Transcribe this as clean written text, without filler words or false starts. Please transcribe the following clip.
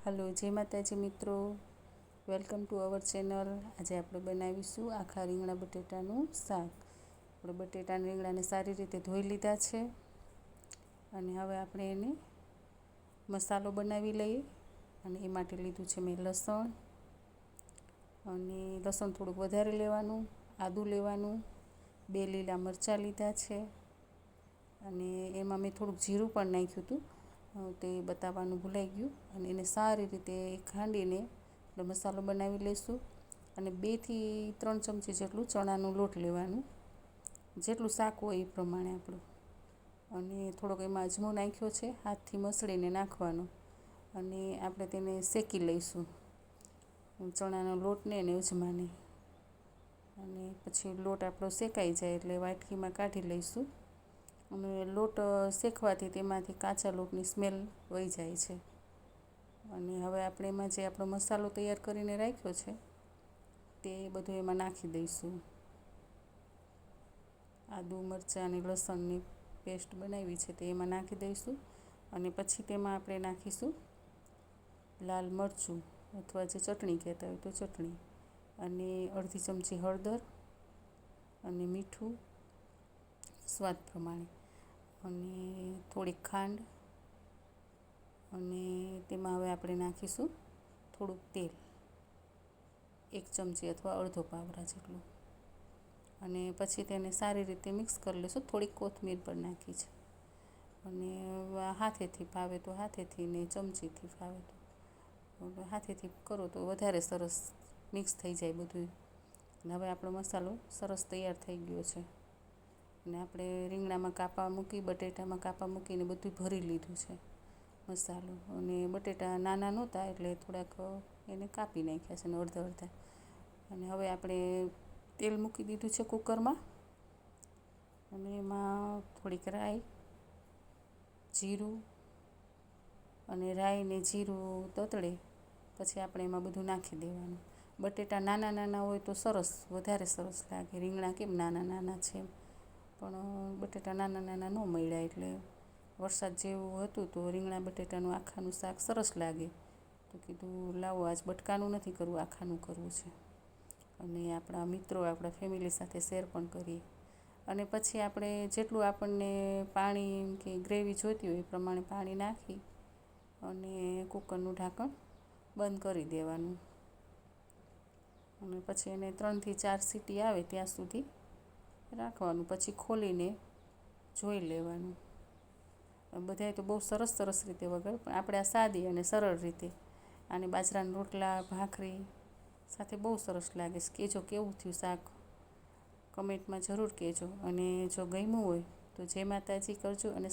Hello, જય માતાજી મિત્રો, વેલકમ ટુ અવર ચેનલ. આજે આપણે બનાવીશું આખા રીંગણા બટેટાનું શાક. આપણે બટેટા અને રીંગણાને સારી રીતે ધોઈ લીધા છે અને હવે આપણે એને મસાલો બનાવી લઈએ. અને એ માટે લીધું છે મેં લસણ, અને લસણ થોડુંક વધારે લેવાનું, આદું લેવાનું, 2 લીલા મરચાં લીધા છે, અને એમાં મેં થોડુંક જીરું પણ નાખ્યું હતું, તે બતાવવાનું ભૂલાઈ ગયું. અને એને સારી રીતે ખાંડીને આપણે મસાલો બનાવી લઈશું. અને 2 થી 3 ચમચી જેટલું ચણાનો લોટ લેવાનું, જેટલું શાક હોય એ પ્રમાણે આપણું. અને થોડોક એમાં અજમો નાખ્યો છે, હાથથી મસળીને નાખવાનો. અને આપણે તેને શેકી લઈશું, ચણાનો લોટને અને અજમાને. અને પછી લોટ આપણો શેકાઈ જાય એટલે વાટકીમાં કાઢી લઈશું. અને લોટ શેકવાથી તેમાંથી કાચા લોટની સ્મેલ વહી જાય છે. અને હવે આપણે એમાં જે આપણો મસાલો તૈયાર કરીને રાખ્યો છે તે બધો એમાં નાખી દઈશું. આદુ, મરચાં અને લસણની પેસ્ટ બનાવી છે તે એમાં નાખી દઈશું. અને પછી તેમાં આપણે નાખીશું લાલ મરચું, અથવા જે ચટણી કહેતા હોય તો ચટણી, અને અડધી ચમચી હળદર, અને મીઠું સ્વાદ પ્રમાણે, અને થોડીક ખાંડ. અને તેમાં હવે આપણે નાખીશું થોડુંક તેલ, 1 ચમચી અથવા અડધો પાવડા જેટલું. અને પછી તેને સારી રીતે મિક્સ કરી લઈશું. થોડીક કોથમીર પણ નાખી છે. અને હાથેથી ફાવે તો હાથેથી, ને ચમચીથી ફાવે તો હાથેથી કરો તો વધારે સરસ મિક્સ થઈ જાય બધું. અને હવે આપણો મસાલો સરસ તૈયાર થઈ ગયો છે. અને આપણે રીંગણામાં કાપા મૂકી, બટેટામાં કાપા મૂકીને બધું ભરી લીધું છે મસાલો. અને બટેટા નાના નહોતા એટલે થોડાક એને કાપી નાખ્યા છે, ને અડધા અડધા. અને હવે આપણે તેલ મૂકી દીધું છે કુકરમાં. અને એમાં થોડીક રાઈ, જીરું, અને રાઈ ને જીરું તતડે પછી આપણે એમાં બધું નાખી દેવાનું. બટેટા નાના નાના હોય તો સરસ, વધારે સરસ લાગે. રીંગણા કેમ નાના નાના છે એમ, પણ બટેટા નાના નાના ન મળ્યા એટલે વરસાદ જેવું હતું તો રીંગણા બટેટાનું આખાનું શાક સરસ લાગે. તો કીધું લાવો આજ બટકાનું નથી કરવું, આખાનું કરવું છે. અને આપણા મિત્રો, આપણા ફેમિલી સાથે શેર પણ કરીએ. અને પછી આપણે જેટલું આપણને પાણી કે ગ્રેવી જોઈતી હોય એ પ્રમાણે પાણી નાખી અને કુકરનું ઢાંકણ બંધ કરી દેવાનું. અને પછી એને 3 થી 4 સીટી આવે ત્યાં સુધી રાખવાનું. પછી ખોલીને જોઈ લેવાનું. બધાએ તો બહુ સરસ સરસ રીતે વઘાર, પણ આપણે આ સાદી અને સરળ રીતે, આને બાજરાના રોટલા, ભાખરી સાથે બહુ સરસ લાગે છે. કહેજો કેવું થયું શાક, કમેન્ટમાં જરૂર કહેજો. અને જો ગમ્યું હોય તો જય માતાજી કરજો, અને